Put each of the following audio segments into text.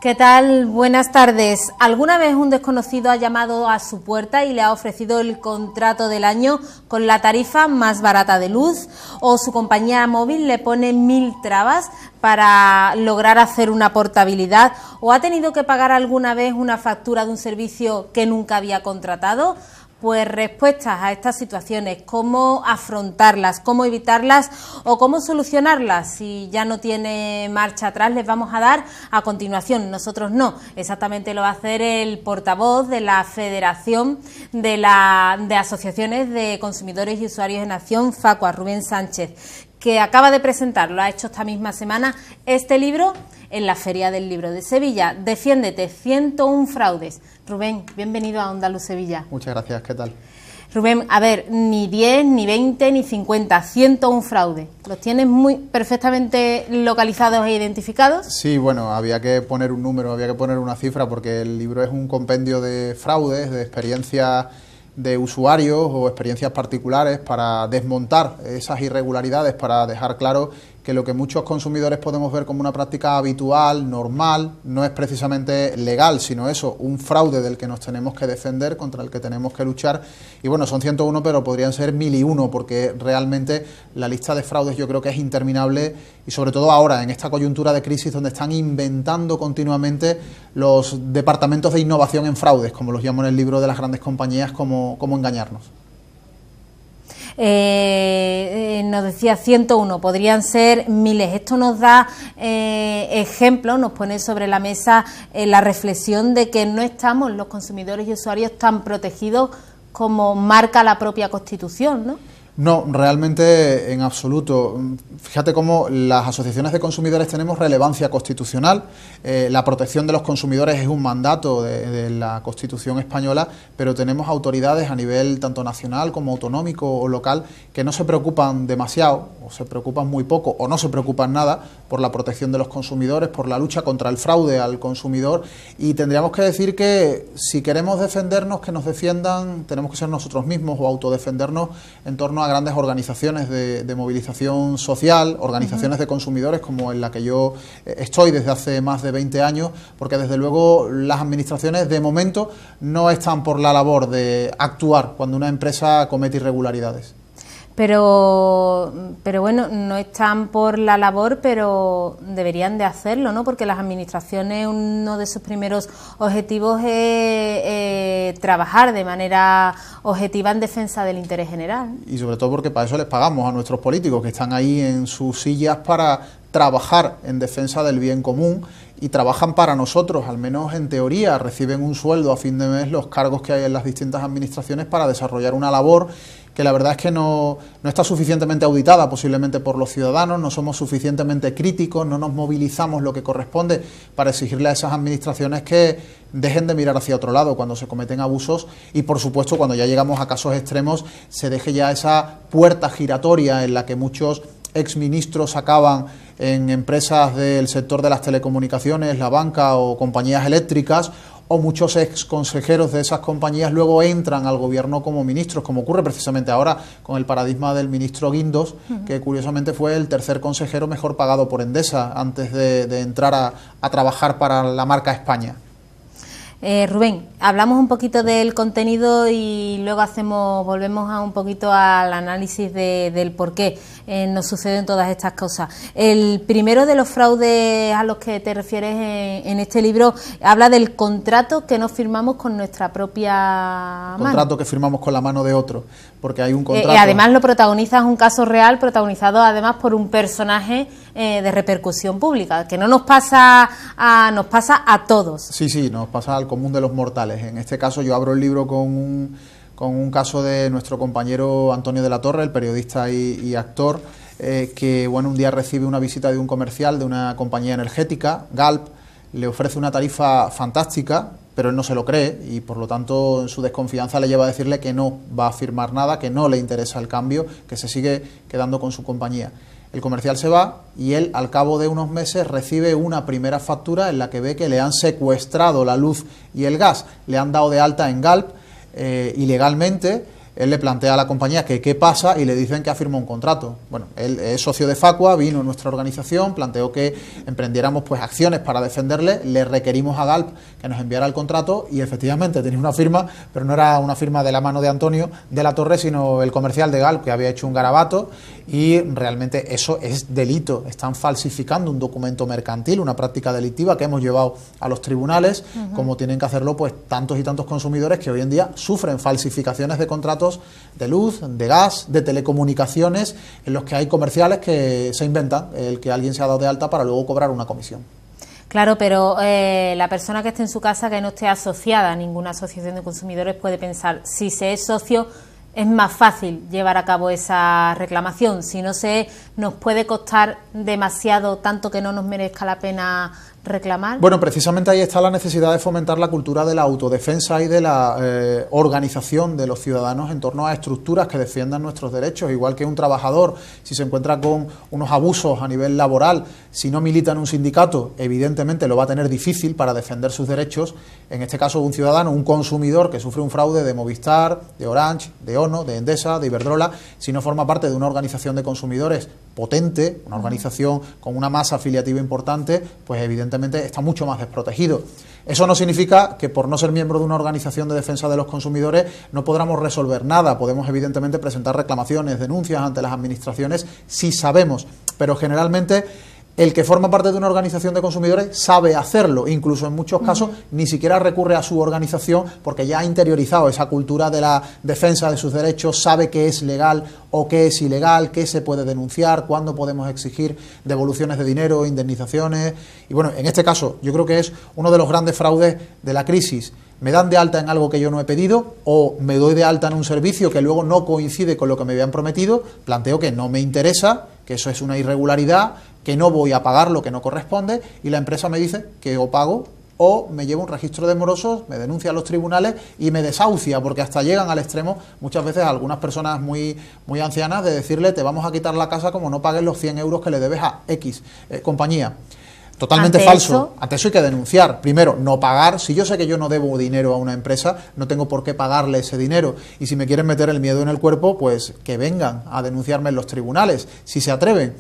¿Qué tal? Buenas tardes. ¿Alguna vez un desconocido ha llamado a su puerta y le ha ofrecido el contrato del año con la tarifa más barata de luz? ¿O su compañía móvil le pone 1000 trabas para lograr hacer una portabilidad? ¿O ha tenido que pagar alguna vez una factura de un servicio que nunca había contratado? Pues respuestas a estas situaciones, cómo afrontarlas, cómo evitarlas o cómo solucionarlas, si ya no tiene marcha atrás, les vamos a dar a continuación. Nosotros no, exactamente lo va a hacer el portavoz de la Federación de Asociaciones de Consumidores y Usuarios en Acción, Facua, Rubén Sánchez, que acaba de presentar, lo ha hecho esta misma semana, este libro en la Feria del Libro de Sevilla. Defiéndete, 101 fraudes. Rubén, bienvenido a Onda Luz Sevilla. Muchas gracias, ¿qué tal? Rubén, a ver, ni 10, ni 20, ni 50, 101 fraudes. ¿Los tienes muy perfectamente localizados e identificados? Sí, bueno, había que poner un número, había que poner una cifra, porque el libro es un compendio de fraudes, de experiencias de usuarios o experiencias particulares para desmontar esas irregularidades, para dejar claro que lo que muchos consumidores podemos ver como una práctica habitual, normal, no es precisamente legal, sino eso, un fraude del que nos tenemos que defender, contra el que tenemos que luchar. Y bueno, son 101, pero podrían ser 1001, porque realmente la lista de fraudes yo creo que es interminable, y sobre todo ahora, en esta coyuntura de crisis donde están inventando continuamente los departamentos de innovación en fraudes, como los llamo en el libro de las grandes compañías, cómo engañarnos. Nos decía 101, podrían ser miles. Esto nos da ejemplo, nos pone sobre la mesa la reflexión de que no estamos los consumidores y usuarios tan protegidos como marca la propia Constitución, ¿no? No, realmente en absoluto. Fíjate cómo las asociaciones de consumidores tenemos relevancia constitucional. La protección de los consumidores es un mandato de la Constitución española, pero tenemos autoridades a nivel tanto nacional como autonómico o local que no se preocupan demasiado, o se preocupan muy poco, o no se preocupan nada por la protección de los consumidores, por la lucha contra el fraude al consumidor. Y tendríamos que decir que si queremos defendernos, que nos defiendan, tenemos que ser nosotros mismos o autodefendernos en torno a grandes organizaciones de movilización social, organizaciones de consumidores como en la que yo estoy desde hace más de 20 años, porque desde luego las administraciones de momento no están por la labor de actuar cuando una empresa comete irregularidades. Pero bueno, no están por la labor, pero deberían de hacerlo, ¿no? Porque las administraciones, uno de sus primeros objetivos es trabajar de manera objetiva en defensa del interés general. Y sobre todo porque para eso les pagamos a nuestros políticos, que están ahí en sus sillas para trabajar en defensa del bien común, y trabajan para nosotros, al menos en teoría, reciben un sueldo a fin de mes los cargos que hay en las distintas administraciones para desarrollar una labor que la verdad es que no está suficientemente auditada posiblemente por los ciudadanos, no somos suficientemente críticos, no nos movilizamos lo que corresponde para exigirle a esas administraciones que dejen de mirar hacia otro lado cuando se cometen abusos, y por supuesto cuando ya llegamos a casos extremos se deje ya esa puerta giratoria en la que muchos exministros acaban en empresas del sector de las telecomunicaciones, la banca o compañías eléctricas, o muchos exconsejeros de esas compañías luego entran al gobierno como ministros, como ocurre precisamente ahora con el paradigma del ministro Guindos, que curiosamente fue el tercer consejero mejor pagado por Endesa antes de entrar a trabajar para la marca España. Rubén, hablamos un poquito del contenido y luego volvemos a un poquito al análisis del por qué nos suceden todas estas cosas. El primero de los fraudes a los que te refieres en este libro habla del contrato que nos firmamos con nuestra propia mano. Contrato que firmamos con la mano de otro, porque hay un contrato. Además lo protagonizas, un caso real protagonizado además por un personaje de repercusión pública, que no nos pasa nos pasa a todos. Sí, nos pasa al común de los mortales. En este caso yo abro el libro con un caso de nuestro compañero Antonio de la Torre, el periodista y actor, que bueno, un día recibe una visita de un comercial de una compañía energética, Galp, le ofrece una tarifa fantástica, pero él no se lo cree y por lo tanto en su desconfianza le lleva a decirle que no va a firmar nada, que no le interesa el cambio, que se sigue quedando con su compañía. El comercial se va y él, al cabo de unos meses, recibe una primera factura en la que ve que le han secuestrado la luz y el gas, le han dado de alta en Galp ilegalmente, él le plantea a la compañía que qué pasa y le dicen que ha firmado un contrato. Bueno, él es socio de Facua, vino a nuestra organización, planteó que emprendiéramos pues acciones para defenderle, le requerimos a Galp que nos enviara el contrato y efectivamente tenía una firma, pero no era una firma de la mano de Antonio de la Torre, sino el comercial de Galp, que había hecho un garabato, y realmente eso es delito. Están falsificando un documento mercantil, una práctica delictiva que hemos llevado a los tribunales, como tienen que hacerlo pues tantos y tantos consumidores que hoy en día sufren falsificaciones de contratos de luz, de gas, de telecomunicaciones, en los que hay comerciales que se inventan el que alguien se ha dado de alta para luego cobrar una comisión. Claro, pero la persona que esté en su casa, que no esté asociada a ninguna asociación de consumidores, puede pensar, si se es socio, es más fácil llevar a cabo esa reclamación. Si no se nos puede costar demasiado, tanto que no nos merezca la pena reclamar. Bueno, precisamente ahí está la necesidad de fomentar la cultura de la autodefensa y de la organización de los ciudadanos en torno a estructuras que defiendan nuestros derechos, igual que un trabajador, si se encuentra con unos abusos a nivel laboral, si no milita en un sindicato, evidentemente lo va a tener difícil para defender sus derechos. En este caso, un ciudadano, un consumidor que sufre un fraude de Movistar, de Orange, de ONO, de Endesa, de Iberdrola, si no forma parte de una organización de consumidores potente, una organización con una masa afiliativa importante, pues evidentemente está mucho más desprotegido. Eso no significa que por no ser miembro de una organización de defensa de los consumidores no podamos resolver nada. Podemos evidentemente presentar reclamaciones, denuncias ante las administraciones si sabemos, pero generalmente el que forma parte de una organización de consumidores sabe hacerlo, incluso en muchos casos ni siquiera recurre a su organización porque ya ha interiorizado esa cultura de la defensa de sus derechos, sabe qué es legal o qué es ilegal, qué se puede denunciar, cuándo podemos exigir devoluciones de dinero, indemnizaciones. Y bueno, en este caso yo creo que es uno de los grandes fraudes de la crisis. Me dan de alta en algo que yo no he pedido o me doy de alta en un servicio que luego no coincide con lo que me habían prometido, planteo que no me interesa, que eso es una irregularidad, que no voy a pagar lo que no corresponde y la empresa me dice que o pago o me lleva un registro de morosos, me denuncia a los tribunales y me desahucia, porque hasta llegan al extremo muchas veces a algunas personas muy ancianas de decirle te vamos a quitar la casa como no pagues los 100 euros que le debes a X compañía. Totalmente falso. Ante eso hay que denunciar. Primero, no pagar. Si yo sé que yo no debo dinero a una empresa, no tengo por qué pagarle ese dinero. Y si me quieren meter el miedo en el cuerpo, pues que vengan a denunciarme en los tribunales, si se atreven.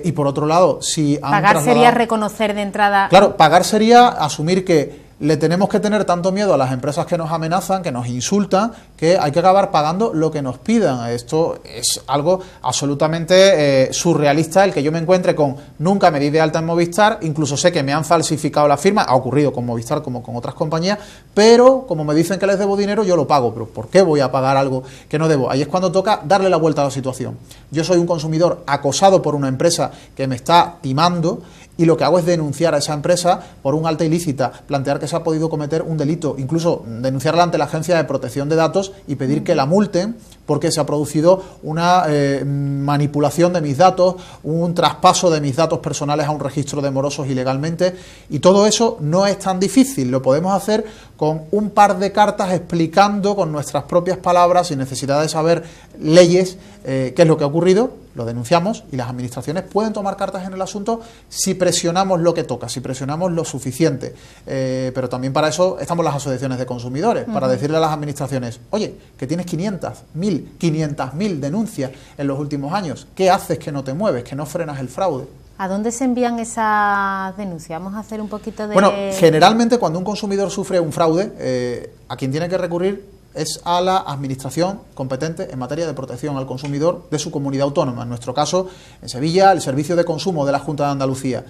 Y por otro lado, si han pagar sería reconocer de entrada. Claro, pagar sería asumir que le tenemos que tener tanto miedo a las empresas que nos amenazan, que nos insultan, que hay que acabar pagando lo que nos pidan. Esto es algo absolutamente surrealista, el que yo me encuentre con nunca me di de alta en Movistar, incluso sé que me han falsificado la firma, ha ocurrido con Movistar como con otras compañías, pero como me dicen que les debo dinero, yo lo pago. Pero ¿por qué voy a pagar algo que no debo? Ahí es cuando toca darle la vuelta a la situación. Yo soy un consumidor acosado por una empresa que me está timando, y lo que hago es denunciar a esa empresa por un alta ilícita, plantear que se ha podido cometer un delito, incluso denunciarla ante la Agencia de Protección de Datos y pedir que la multen porque se ha producido una manipulación de mis datos, un traspaso de mis datos personales a un registro de morosos ilegalmente, y todo eso no es tan difícil, lo podemos hacer con un par de cartas explicando con nuestras propias palabras, sin necesidad de saber leyes, qué es lo que ha ocurrido, lo denunciamos y las administraciones pueden tomar cartas en el asunto si presionamos lo que toca, si presionamos lo suficiente. Pero también para eso estamos las asociaciones de consumidores, para decirle a las administraciones, oye, que tienes 500.000 denuncias en los últimos años, ¿qué haces que no te mueves, que no frenas el fraude? ¿A dónde se envían esas denuncias? Vamos a hacer un poquito de... Bueno, generalmente cuando un consumidor sufre un fraude, a quien tiene que recurrir es a la administración competente en materia de protección al consumidor de su comunidad autónoma. En nuestro caso, en Sevilla, el Servicio de Consumo de la Junta de Andalucía.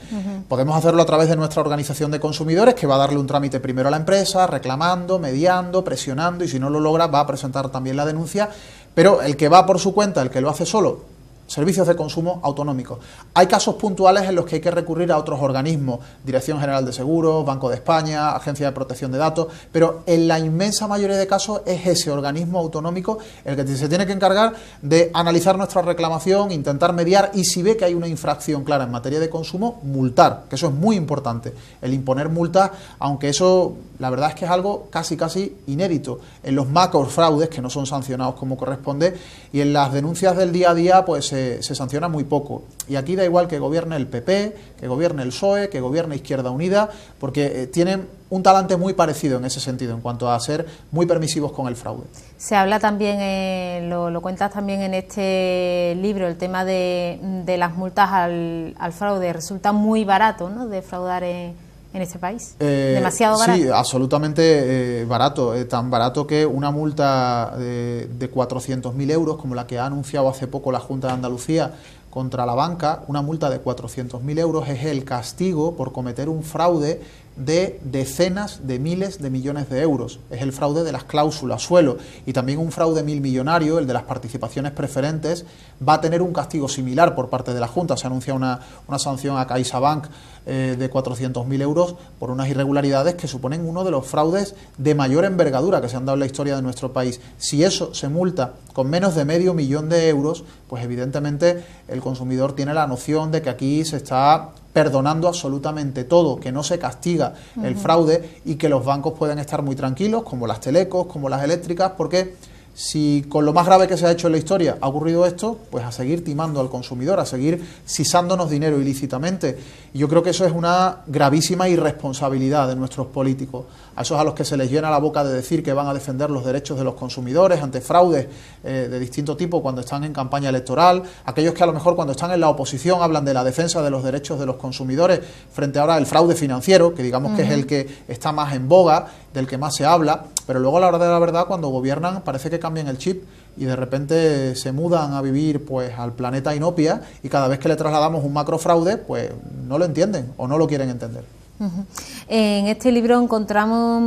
Podemos hacerlo a través de nuestra organización de consumidores, que va a darle un trámite primero a la empresa, reclamando, mediando, presionando, y si no lo logra va a presentar también la denuncia. Pero el que va por su cuenta, el que lo hace solo, servicios de consumo autonómicos. Hay casos puntuales en los que hay que recurrir a otros organismos, Dirección General de Seguros, Banco de España, Agencia de Protección de Datos, pero en la inmensa mayoría de casos es ese organismo autonómico el que se tiene que encargar de analizar nuestra reclamación, intentar mediar y si ve que hay una infracción clara en materia de consumo, multar, que eso es muy importante, el imponer multas, aunque eso la verdad es que es algo casi inédito en los macrofraudes que no son sancionados como corresponde, y en las denuncias del día a día pues se sanciona muy poco. Y aquí da igual que gobierne el PP, que gobierne el PSOE, que gobierne Izquierda Unida, porque tienen un talante muy parecido en ese sentido, en cuanto a ser muy permisivos con el fraude. Se habla también, lo cuentas también en este libro, el tema de las multas al fraude. Resulta muy barato, ¿no?, defraudar en este país. ¿Demasiado barato? Sí, absolutamente barato. Tan barato que una multa de 400.000 euros, como la que ha anunciado hace poco la Junta de Andalucía contra la banca, una multa de 400.000 euros es el castigo por cometer un fraude de decenas de miles de millones de euros. Es el fraude de las cláusulas suelo, y también un fraude milmillonario, el de las participaciones preferentes, va a tener un castigo similar por parte de la Junta. Se anuncia una sanción a CaixaBank de 400.000 euros por unas irregularidades que suponen uno de los fraudes de mayor envergadura que se han dado en la historia de nuestro país. Si eso se multa con menos de medio millón de euros, pues evidentemente el consumidor tiene la noción de que aquí se está perdonando absolutamente todo, que no se castiga el fraude y que los bancos pueden estar muy tranquilos, como las telecos, como las eléctricas, porque si con lo más grave que se ha hecho en la historia ha ocurrido esto, pues a seguir timando al consumidor, a seguir sisándonos dinero ilícitamente. Y yo creo que eso es una gravísima irresponsabilidad de nuestros políticos, a esos a los que se les llena la boca de decir que van a defender los derechos de los consumidores ante fraudes de distinto tipo cuando están en campaña electoral, aquellos que a lo mejor cuando están en la oposición hablan de la defensa de los derechos de los consumidores frente ahora al fraude financiero, que digamos que es el que está más en boga, del que más se habla, pero luego a la hora de la verdad, cuando gobiernan, parece que cambian el chip y de repente se mudan a vivir pues al planeta Inopia, y cada vez que le trasladamos un macrofraude, pues no lo entienden o no lo quieren entender. En este libro encontramos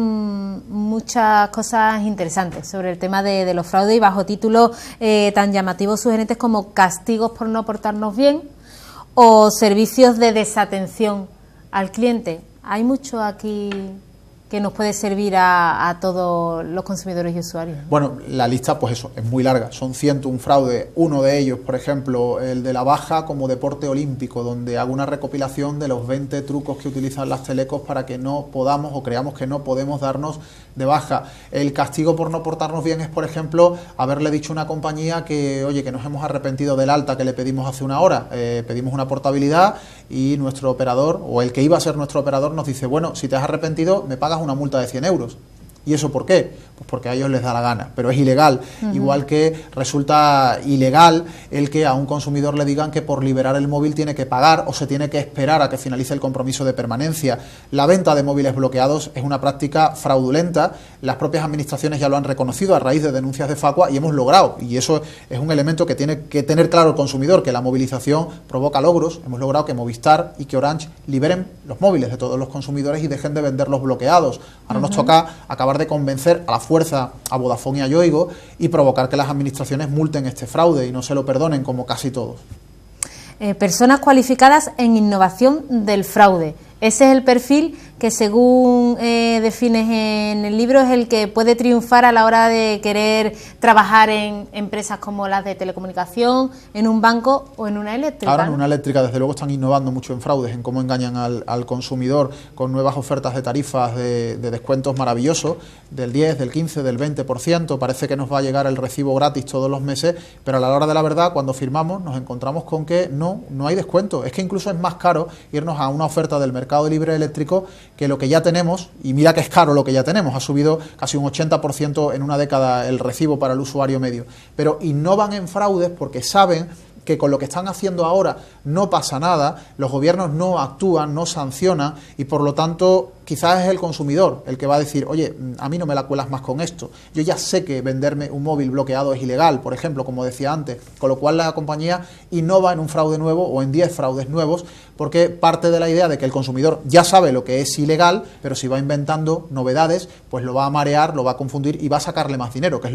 muchas cosas interesantes sobre el tema de los fraudes, y bajo títulos tan llamativos, sugerentes como castigos por no portarnos bien o servicios de desatención al cliente. Hay mucho aquí que nos puede servir a todos los consumidores y usuarios. Bueno, la lista, pues eso, es muy larga. Son 101 fraudes. Uno de ellos, por ejemplo, el de la baja como deporte olímpico, donde hago una recopilación de los 20 trucos que utilizan las telecos para que no podamos o creamos que no podemos darnos de baja. El castigo por no portarnos bien es, por ejemplo, haberle dicho a una compañía que, oye, que nos hemos arrepentido del alta que le pedimos hace una hora. Pedimos una portabilidad y nuestro operador, o el que iba a ser nuestro operador, nos dice, bueno, si te has arrepentido, me pagas una multa de 100 euros. ¿Y eso por qué? Pues porque a ellos les da la gana, pero es ilegal. Igual que resulta ilegal el que a un consumidor le digan que por liberar el móvil tiene que pagar o se tiene que esperar a que finalice el compromiso de permanencia. La venta de móviles bloqueados es una práctica fraudulenta. Las propias administraciones ya lo han reconocido a raíz de denuncias de Facua y hemos logrado, y eso es un elemento que tiene que tener claro el consumidor, que la movilización provoca logros. Hemos logrado que Movistar y que Orange liberen los móviles de todos los consumidores y dejen de venderlos bloqueados. Ahora nos toca acabar de convencer a la fuerza a Vodafone y a Yoigo y provocar que las administraciones multen este fraude y no se lo perdonen, como casi todos. Personas cualificadas en innovación del fraude. Ese es el perfil que, según defines en el libro, es el que puede triunfar a la hora de querer trabajar en empresas como las de telecomunicación, en un banco o en una eléctrica. Ahora en una eléctrica, desde luego, están innovando mucho en fraudes, en cómo engañan al consumidor con nuevas ofertas de tarifas de descuentos maravillosos, del 10, del 15, del 20%. Parece que nos va a llegar el recibo gratis todos los meses, pero a la hora de la verdad, cuando firmamos, nos encontramos con que no hay descuento. Es que incluso es más caro irnos a una oferta del mercado libre eléctrico que lo que ya tenemos, y mira que es caro lo que ya tenemos, ha subido casi un 80% en una década el recibo para el usuario medio, pero innovan en fraudes porque saben que con lo que están haciendo ahora no pasa nada, los gobiernos no actúan, no sancionan, y por lo tanto quizás es el consumidor el que va a decir, oye, a mí no me la cuelas más con esto, yo ya sé que venderme un móvil bloqueado es ilegal, por ejemplo, como decía antes, con lo cual la compañía innova en un fraude nuevo o en 10 fraudes nuevos, porque parte de la idea de que el consumidor ya sabe lo que es ilegal, pero si va inventando novedades, pues lo va a marear, lo va a confundir y va a sacarle más dinero, que es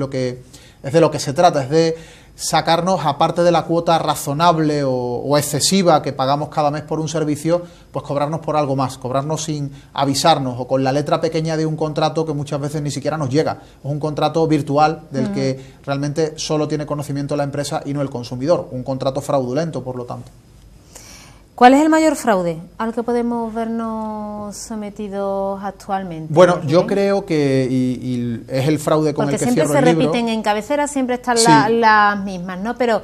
de lo que se trata, es de sacarnos, aparte de la cuota razonable o excesiva que pagamos cada mes por un servicio, pues cobrarnos por algo más, cobrarnos sin avisarnos o con la letra pequeña de un contrato que muchas veces ni siquiera nos llega. Es un contrato virtual del que realmente solo tiene conocimiento la empresa y no el consumidor, un contrato fraudulento, por lo tanto. ¿Cuál es el mayor fraude al que podemos vernos sometidos actualmente? Bueno, yo creo que y es el fraude con el que cierro el libro. Porque siempre se repiten en cabecera, siempre están las mismas, ¿no? Pero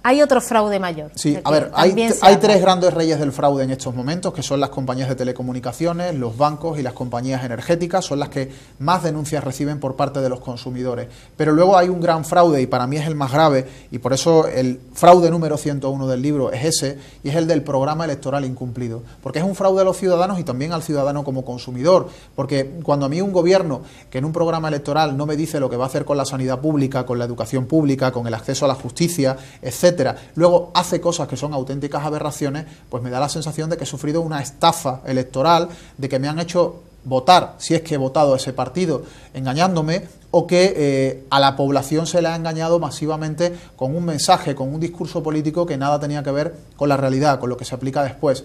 hay otro fraude mayor. Sí, a ver, hay tres grandes reyes del fraude en estos momentos, que son las compañías de telecomunicaciones, los bancos y las compañías energéticas, son las que más denuncias reciben por parte de los consumidores. Pero luego hay un gran fraude, y para mí es el más grave, y por eso el fraude número 101 del libro es ese, y es el del programa electoral incumplido. Porque es un fraude a los ciudadanos y también al ciudadano como consumidor. Porque cuando a mí un gobierno que en un programa electoral no me dice lo que va a hacer con la sanidad pública, con la educación pública, con el acceso a la justicia, etcétera, luego hace cosas que son auténticas aberraciones, pues me da la sensación de que he sufrido una estafa electoral, de que me han hecho votar, si es que he votado a ese partido, engañándome, o que a la población se le ha engañado masivamente con un mensaje, con un discurso político que nada tenía que ver con la realidad, con lo que se aplica después.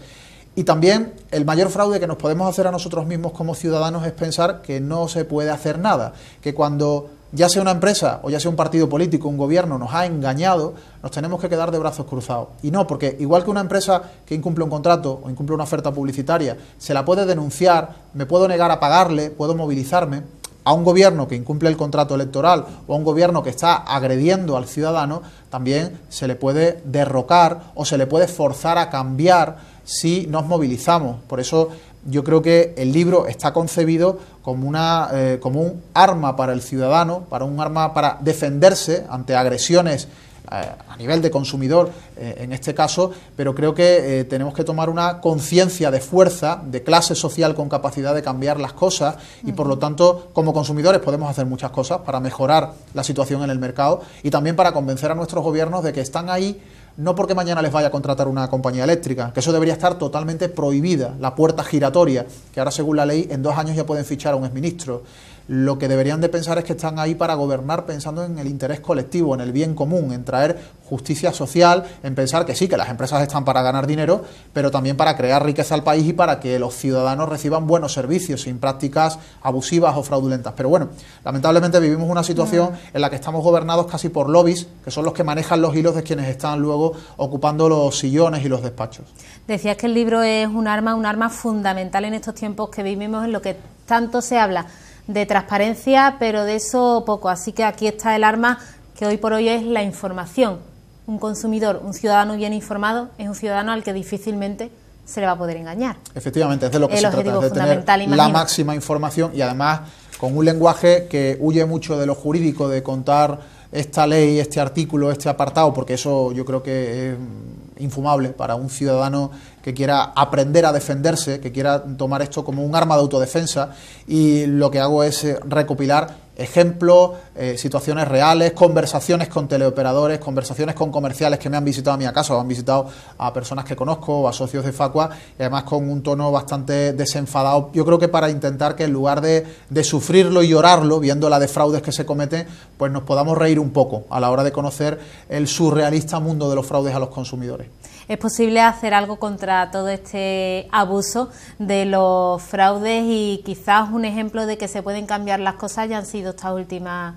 Y también el mayor fraude que nos podemos hacer a nosotros mismos como ciudadanos es pensar que no se puede hacer nada, que cuando ya sea una empresa o ya sea un partido político, un gobierno nos ha engañado, nos tenemos que quedar de brazos cruzados. Y no, porque igual que una empresa que incumple un contrato o incumple una oferta publicitaria, se la puede denunciar, me puedo negar a pagarle, puedo movilizarme. A un gobierno que incumple el contrato electoral o a un gobierno que está agrediendo al ciudadano, también se le puede derrocar o se le puede forzar a cambiar si nos movilizamos. Por eso yo creo que el libro está concebido como un arma para el ciudadano, para un arma para defenderse ante agresiones a nivel de consumidor, en este caso, pero creo que tenemos que tomar una conciencia de fuerza, de clase social con capacidad de cambiar las cosas y, por lo tanto, como consumidores podemos hacer muchas cosas para mejorar la situación en el mercado y también para convencer a nuestros gobiernos de que están ahí no porque mañana les vaya a contratar una compañía eléctrica, que eso debería estar totalmente prohibida, la puerta giratoria, que ahora según la ley en 2 años ya pueden fichar a un exministro. Lo que deberían de pensar es que están ahí para gobernar pensando en el interés colectivo, en el bien común, en traer justicia social, en pensar que sí, que las empresas están para ganar dinero, pero también para crear riqueza al país y para que los ciudadanos reciban buenos servicios, sin prácticas abusivas o fraudulentas. Pero bueno, lamentablemente vivimos una situación en la que estamos gobernados casi por lobbies, que son los que manejan los hilos de quienes están luego ocupando los sillones y los despachos. Decías que el libro es un arma fundamental en estos tiempos que vivimos, en lo que tanto se habla de transparencia, pero de eso poco. Así que aquí está el arma que hoy por hoy es la información. Un consumidor, un ciudadano bien informado, es un ciudadano al que difícilmente se le va a poder engañar. Efectivamente, es de lo que se trata, de tener la máxima información y además con un lenguaje que huye mucho de lo jurídico, de contar esta ley, este artículo, este apartado, porque eso yo creo que es infumable para un ciudadano que quiera aprender a defenderse, que quiera tomar esto como un arma de autodefensa, y lo que hago es recopilar ejemplos, situaciones reales, conversaciones con teleoperadores, conversaciones con comerciales que me han visitado a mi casa o han visitado a personas que conozco o a socios de Facua, y además con un tono bastante desenfadado, yo creo que para intentar que en lugar de sufrirlo y llorarlo viendo la de fraudes que se cometen, pues nos podamos reír un poco a la hora de conocer el surrealista mundo de los fraudes a los consumidores. ¿Es posible hacer algo contra todo este abuso de los fraudes? Y quizás un ejemplo de que se pueden cambiar las cosas ya han sido estas últimas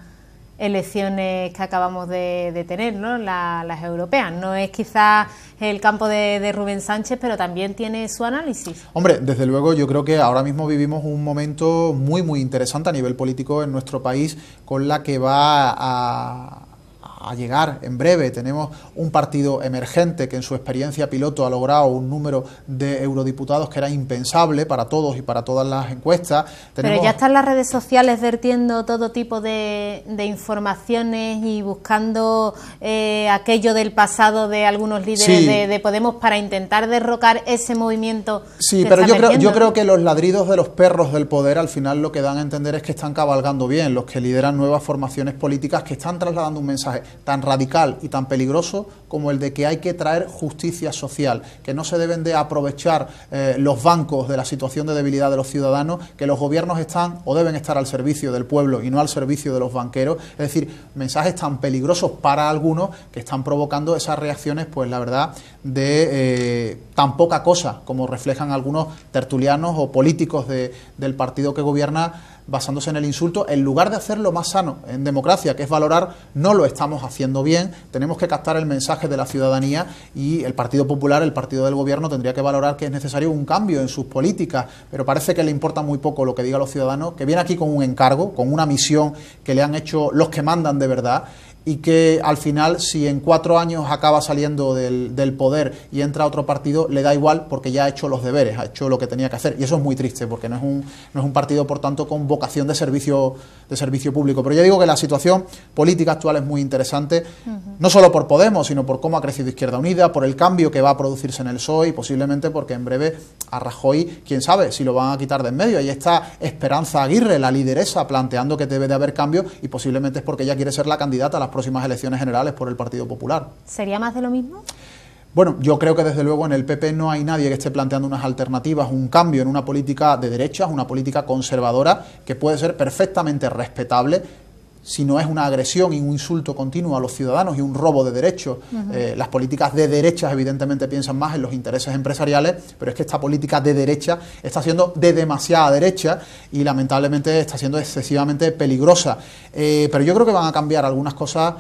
elecciones que acabamos de tener, ¿no? Las europeas. No es quizás el campo de Rubén Sánchez, pero también tiene su análisis. Hombre, desde luego yo creo que ahora mismo vivimos un momento muy interesante a nivel político en nuestro país, con la que va a llegar en breve. Tenemos un partido emergente que en su experiencia piloto ha logrado un número de eurodiputados que era impensable para todos y para todas las encuestas. Pero ya están las redes sociales vertiendo todo tipo de informaciones y buscando aquello del pasado de algunos líderes de Podemos para intentar derrocar ese movimiento. Sí, pero yo creo que los ladridos de los perros del poder al final lo que dan a entender es que están cabalgando bien los que lideran nuevas formaciones políticas que están trasladando un mensaje tan radical y tan peligroso como el de que hay que traer justicia social, que no se deben de aprovechar los bancos de la situación de debilidad de los ciudadanos, que los gobiernos están o deben estar al servicio del pueblo y no al servicio de los banqueros. Es decir, mensajes tan peligrosos para algunos que están provocando esas reacciones, pues la verdad, de tan poca cosa como reflejan algunos tertulianos o políticos del partido que gobierna, basándose en el insulto, en lugar de hacerlo más sano en democracia, que es valorar, no lo estamos haciendo bien, tenemos que captar el mensaje de la ciudadanía, y el Partido Popular, el partido del gobierno, tendría que valorar que es necesario un cambio en sus políticas, pero parece que le importa muy poco lo que digan los ciudadanos, que viene aquí con un encargo, con una misión que le han hecho los que mandan de verdad, y que al final, si en 4 años acaba saliendo del poder y entra a otro partido, le da igual porque ya ha hecho los deberes, ha hecho lo que tenía que hacer. Y eso es muy triste, porque no es un partido, por tanto, con vocación de servicio público. Pero yo digo que la situación política actual es muy interesante, no solo por Podemos, sino por cómo ha crecido Izquierda Unida, por el cambio que va a producirse en el PSOE y posiblemente porque en breve a Rajoy, quién sabe, si lo van a quitar de en medio. Ahí está Esperanza Aguirre, la lideresa, planteando que debe de haber cambio, y posiblemente es porque ella quiere ser la candidata a las próximas elecciones generales por el Partido Popular. ¿Sería más de lo mismo? Bueno, yo creo que desde luego en el PP no hay nadie que esté planteando unas alternativas, un cambio en una política de derechas, una política conservadora que puede ser perfectamente respetable si no es una agresión y un insulto continuo a los ciudadanos y un robo de derechos. Las políticas de derechas evidentemente piensan más en los intereses empresariales, pero es que esta política de derecha está siendo de demasiada derecha y lamentablemente está siendo excesivamente peligrosa. Pero yo creo que van a cambiar algunas cosas,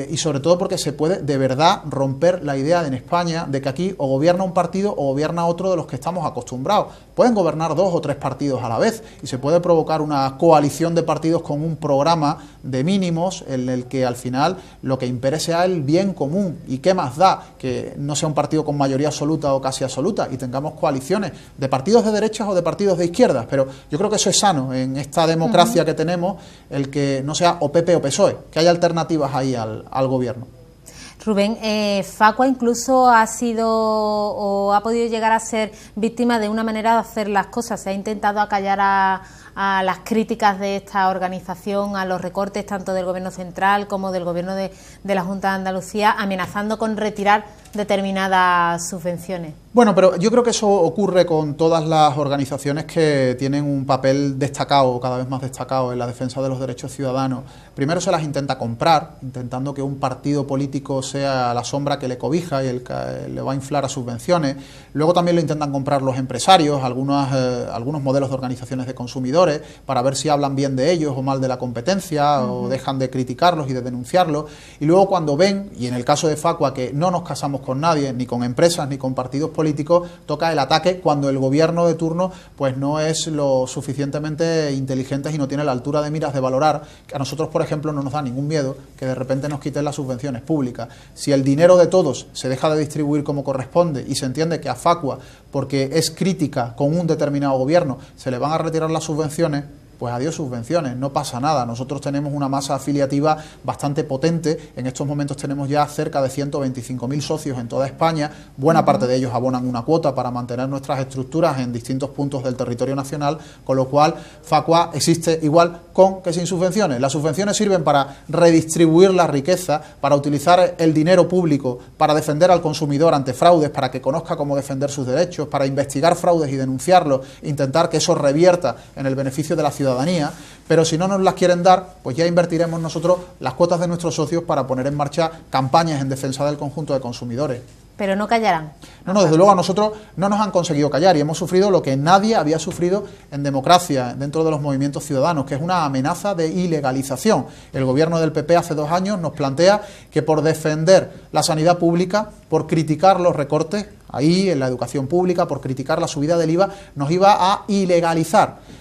y sobre todo porque se puede de verdad romper la idea en España de que aquí o gobierna un partido o gobierna otro de los que estamos acostumbrados. Pueden gobernar 2 o 3 partidos a la vez y se puede provocar una coalición de partidos con un programa de mínimos en el que al final lo que impere sea el bien común. ¿Y qué más da que no sea un partido con mayoría absoluta o casi absoluta y tengamos coaliciones de partidos de derechas o de partidos de izquierdas? Pero yo creo que eso es sano en esta democracia que tenemos, el que no sea o PP o PSOE, que haya alternativas ahí al gobierno. Rubén, Facua incluso ha sido o ha podido llegar a ser víctima de una manera de hacer las cosas. Se ha intentado acallar a las críticas de esta organización, a los recortes tanto del Gobierno central como del Gobierno de la Junta de Andalucía, amenazando con retirar determinadas subvenciones. Bueno, pero yo creo que eso ocurre con todas las organizaciones que tienen un papel destacado, cada vez más destacado, en la defensa de los derechos ciudadanos. Primero se las intenta comprar, intentando que un partido político sea la sombra que le cobija y el que le va a inflar a subvenciones. Luego también lo intentan comprar los empresarios, algunos modelos de organizaciones de consumidores, para ver si hablan bien de ellos o mal de la competencia, o dejan de criticarlos y de denunciarlos. Y luego cuando ven, y en el caso de Facua, que no nos casamos con nadie, ni con empresas, ni con partidos políticos, toca el ataque cuando el gobierno de turno pues no es lo suficientemente inteligente y no tiene la altura de miras de valorar que a nosotros, por ejemplo, no nos da ningún miedo que de repente nos quiten las subvenciones públicas. Si el dinero de todos se deja de distribuir como corresponde y se entiende que a Facua, porque es crítica con un determinado gobierno, se le van a retirar las subvenciones, pues adiós subvenciones, no pasa nada. Nosotros tenemos una masa afiliativa bastante potente, en estos momentos tenemos ya cerca de 125.000 socios en toda España, buena parte de ellos abonan una cuota para mantener nuestras estructuras en distintos puntos del territorio nacional, con lo cual Facua existe igual con que sin subvenciones. Las subvenciones sirven para redistribuir la riqueza, para utilizar el dinero público, para defender al consumidor ante fraudes, para que conozca cómo defender sus derechos, para investigar fraudes y denunciarlos, intentar que eso revierta en el beneficio de la ciudadanía, pero si no nos las quieren dar, pues ya invertiremos nosotros las cuotas de nuestros socios para poner en marcha campañas en defensa del conjunto de consumidores. Pero no callarán. No, desde luego a nosotros no nos han conseguido callar y hemos sufrido lo que nadie había sufrido en democracia dentro de los movimientos ciudadanos, que es una amenaza de ilegalización. El gobierno del PP hace 2 años nos plantea que por defender la sanidad pública, por criticar los recortes ahí en la educación pública, por criticar la subida del IVA, nos iba a ilegalizar.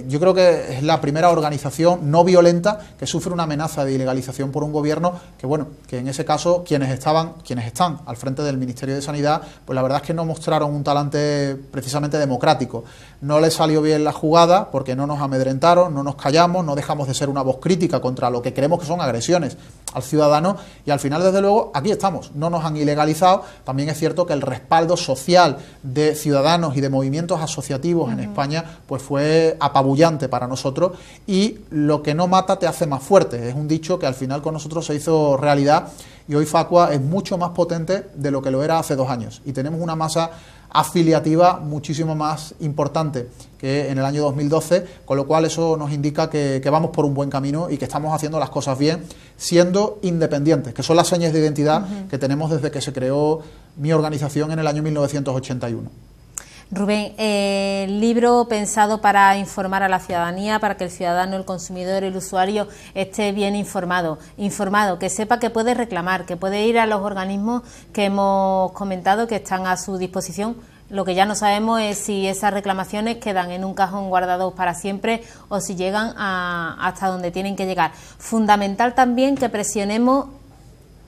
Yo creo que es la primera organización no violenta que sufre una amenaza de ilegalización por un gobierno que, bueno, que en ese caso quienes están al frente del Ministerio de Sanidad, pues la verdad es que no mostraron un talante precisamente democrático. No les salió bien la jugada porque no nos amedrentaron, no nos callamos, no dejamos de ser una voz crítica contra lo que creemos que son agresiones al ciudadano y al final, desde luego, aquí estamos. No nos han ilegalizado. También es cierto que el respaldo social de ciudadanos y de movimientos asociativos en España pues fue apabullante para nosotros y lo que no mata te hace más fuerte. Es un dicho que al final con nosotros se hizo realidad y hoy Facua es mucho más potente de lo que lo era hace 2 años y tenemos una masa afiliativa muchísimo más importante que en el año 2012, con lo cual eso nos indica que vamos por un buen camino y que estamos haciendo las cosas bien, siendo independientes, que son las señas de identidad que tenemos desde que se creó mi organización en el año 1981. Rubén, el libro pensado para informar a la ciudadanía, para que el ciudadano, el consumidor, el usuario esté bien informado, que sepa que puede reclamar, que puede ir a los organismos que hemos comentado que están a su disposición Lo que ya no sabemos es si esas reclamaciones quedan en un cajón guardados para siempre o si llegan hasta donde tienen que llegar. Fundamental también que presionemos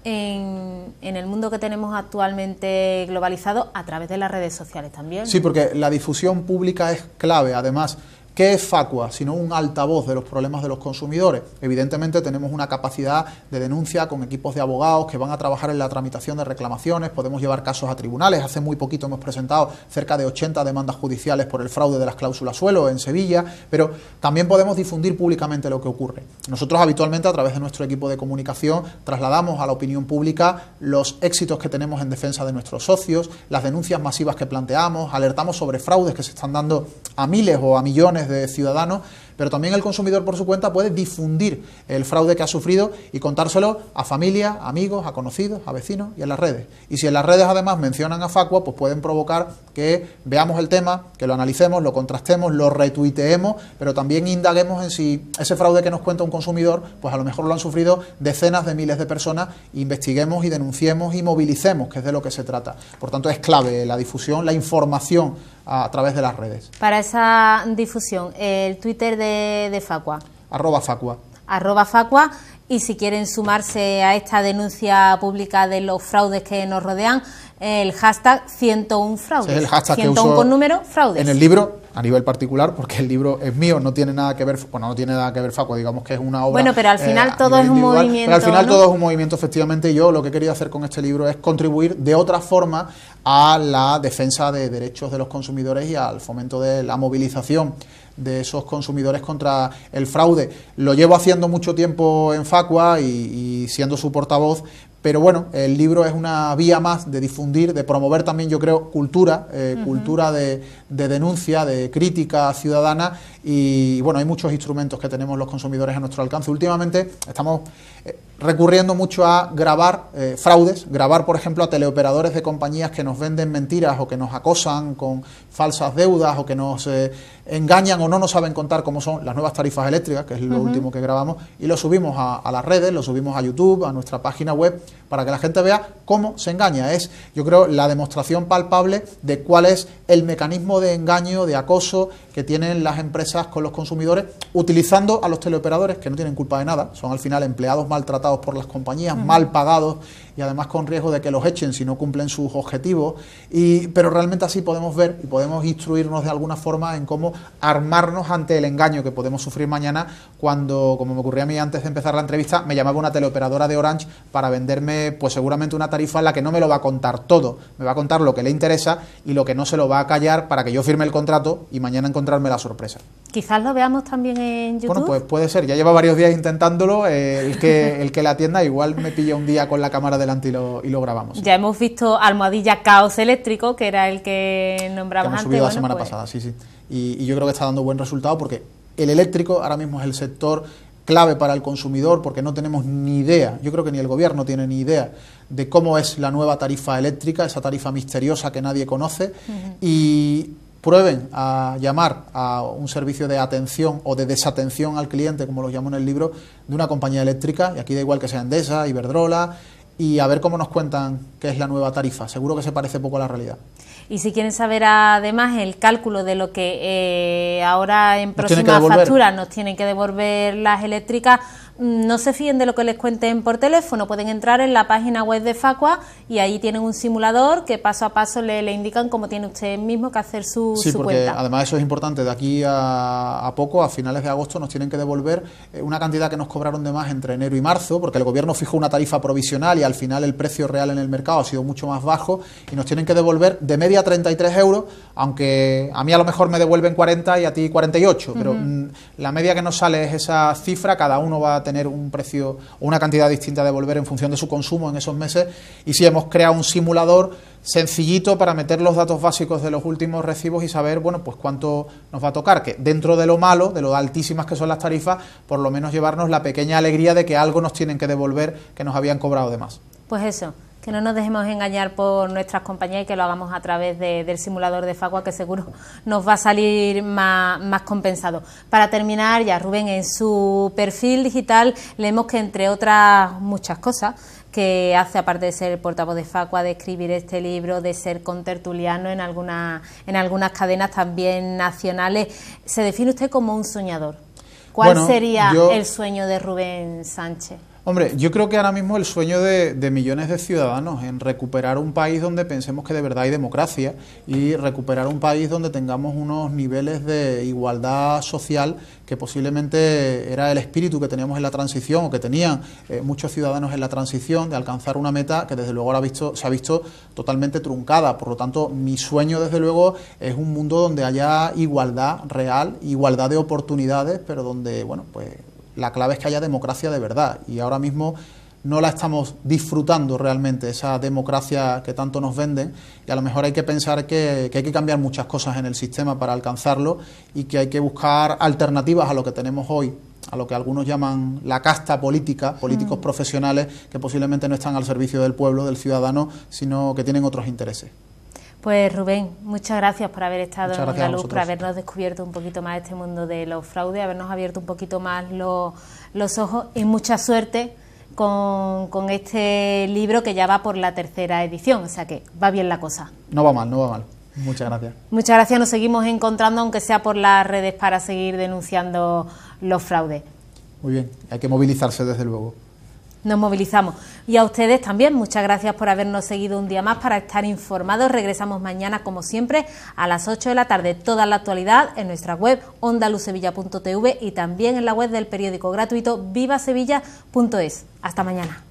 en el mundo que tenemos actualmente globalizado a través de las redes sociales también. Sí, porque la difusión pública es clave. Además, ¿qué es Facua? Sino un altavoz de los problemas de los consumidores. Evidentemente tenemos una capacidad de denuncia con equipos de abogados que van a trabajar en la tramitación de reclamaciones, podemos llevar casos a tribunales. Hace muy poquito hemos presentado cerca de 80 demandas judiciales por el fraude de las cláusulas suelo en Sevilla, pero también podemos difundir públicamente lo que ocurre. Nosotros habitualmente a través de nuestro equipo de comunicación trasladamos a la opinión pública los éxitos que tenemos en defensa de nuestros socios, las denuncias masivas que planteamos, alertamos sobre fraudes que se están dando a miles o a millones de ciudadanos, pero también el consumidor por su cuenta puede difundir el fraude que ha sufrido y contárselo a familia, amigos, a conocidos, a vecinos y en las redes. Y si en las redes además mencionan a Facua, pues pueden provocar que veamos el tema, que lo analicemos, lo contrastemos, lo retuiteemos, pero también indaguemos en si ese fraude que nos cuenta un consumidor, pues a lo mejor lo han sufrido decenas de miles de personas, investiguemos y denunciemos y movilicemos, que es de lo que se trata. Por tanto, es clave la difusión, la información a través de las redes. Para esa difusión, el Twitter de Facua. @Facua. @Facua. Y si quieren sumarse a esta denuncia pública de los fraudes que nos rodean, el hashtag 101 fraudes. Es el hashtag 101 que uso con número, fraudes. En el libro, a nivel particular, porque el libro es mío, no tiene nada que ver, bueno, no tiene nada que ver Facua, digamos que es una obra. Bueno, pero al final todo es un movimiento. Pero al final ¿no? todo es un movimiento, efectivamente. Yo lo que he querido hacer con este libro es contribuir de otra forma a la defensa de derechos de los consumidores y al fomento de la movilización de esos consumidores contra el fraude. Lo llevo haciendo mucho tiempo en Facua y siendo su portavoz, pero bueno, el libro es una vía más de difundir, de promover también, yo creo, cultura, cultura de denuncia, de crítica ciudadana y bueno, hay muchos instrumentos que tenemos los consumidores a nuestro alcance. Últimamente estamos recurriendo mucho a grabar fraudes, grabar por ejemplo a teleoperadores de compañías que nos venden mentiras o que nos acosan con falsas deudas o que nos engañan o no nos saben contar cómo son las nuevas tarifas eléctricas, que es lo último que grabamos, y lo subimos a las redes, lo subimos a YouTube, a nuestra página web, para que la gente vea cómo se engaña. Es, yo creo, la demostración palpable de cuál es el mecanismo de engaño, de acoso que tienen las empresas con los consumidores, utilizando a los teleoperadores, que no tienen culpa de nada, son al final empleados maltratados por las compañías, mal pagados y además con riesgo de que los echen si no cumplen sus objetivos, pero realmente así podemos ver y podemos instruirnos de alguna forma en cómo armarnos ante el engaño que podemos sufrir mañana cuando, como me ocurría a mí antes de empezar la entrevista, me llamaba una teleoperadora de Orange para venderme pues seguramente una tarifa en la que no me lo va a contar todo, me va a contar lo que le interesa y lo que no se lo va a callar para que yo firme el contrato y mañana encontrarme la sorpresa. Quizás lo veamos también en YouTube. Bueno, pues puede ser, ya lleva varios días intentándolo, el que la atienda igual me pilla un día con la cámara delante y lo grabamos. Ya hemos visto Almohadilla Caos Eléctrico, que era el que nombramos antes. Subido la semana pasada, sí. Y yo creo que está dando buen resultado porque el eléctrico ahora mismo es el sector clave para el consumidor porque no tenemos ni idea, yo creo que ni el gobierno tiene ni idea de cómo es la nueva tarifa eléctrica, esa tarifa misteriosa que nadie conoce y prueben a llamar a un servicio de atención o de desatención al cliente, como lo llamo en el libro, de una compañía eléctrica, y aquí da igual que sea Endesa, Iberdrola, y a ver cómo nos cuentan qué es la nueva tarifa. Seguro que se parece poco a la realidad. Y si quieren saber además el cálculo de lo que ahora en próximas facturas nos tienen que devolver las eléctricas, no se fíen de lo que les cuenten por teléfono, pueden entrar en la página web de Facua y ahí tienen un simulador que paso a paso le indican cómo tiene usted mismo que hacer su cuenta. Sí, porque además eso es importante, de aquí a poco, a finales de agosto, nos tienen que devolver una cantidad que nos cobraron de más entre enero y marzo, porque el gobierno fijó una tarifa provisional y al final el precio real en el mercado ha sido mucho más bajo y nos tienen que devolver de media 33 euros, aunque a mí a lo mejor me devuelven 40 y a ti 48, pero la media que nos sale es esa cifra, cada uno va a tener un precio o una cantidad distinta de devolver en función de su consumo en esos meses y sí hemos creado un simulador sencillito para meter los datos básicos de los últimos recibos y saber, bueno, pues cuánto nos va a tocar, que dentro de lo malo, de lo altísimas que son las tarifas, por lo menos llevarnos la pequeña alegría de que algo nos tienen que devolver que nos habían cobrado de más. Pues eso, que no nos dejemos engañar por nuestras compañías y que lo hagamos a través del simulador de Facua, que seguro nos va a salir más compensado. Para terminar ya, Rubén, en su perfil digital leemos que, entre otras muchas cosas, que hace, aparte de ser portavoz de Facua, de escribir este libro, de ser contertuliano en algunas cadenas también nacionales. Se define usted como un soñador. ¿Cuál sería el sueño de Rubén Sánchez? Hombre, yo creo que ahora mismo el sueño de millones de ciudadanos en recuperar un país donde pensemos que de verdad hay democracia y recuperar un país donde tengamos unos niveles de igualdad social que posiblemente era el espíritu que teníamos en la transición o que tenían muchos ciudadanos en la transición, de alcanzar una meta que desde luego se ha visto totalmente truncada. Por lo tanto, mi sueño desde luego es un mundo donde haya igualdad real, igualdad de oportunidades, pero donde, bueno, pues la clave es que haya democracia de verdad, y ahora mismo no la estamos disfrutando realmente, esa democracia que tanto nos venden, y a lo mejor hay que pensar que hay que cambiar muchas cosas en el sistema para alcanzarlo, y que hay que buscar alternativas a lo que tenemos hoy, a lo que algunos llaman la casta política, políticos profesionales que posiblemente no están al servicio del pueblo, del ciudadano, sino que tienen otros intereses. Pues Rubén, muchas gracias por haber estado en Andaluz, por habernos descubierto un poquito más este mundo de los fraudes, habernos abierto un poquito más los ojos, y mucha suerte con este libro que ya va por la 3ª edición, o sea que va bien la cosa. No va mal, no va mal. Muchas gracias. Muchas gracias, nos seguimos encontrando, aunque sea por las redes, para seguir denunciando los fraudes. Muy bien, hay que movilizarse desde luego. Nos movilizamos. Y a ustedes también, muchas gracias por habernos seguido un día más para estar informados. Regresamos mañana, como siempre, a las 8 de la tarde. Toda la actualidad en nuestra web ondaluzsevilla.tv y también en la web del periódico gratuito vivasevilla.es. Hasta mañana.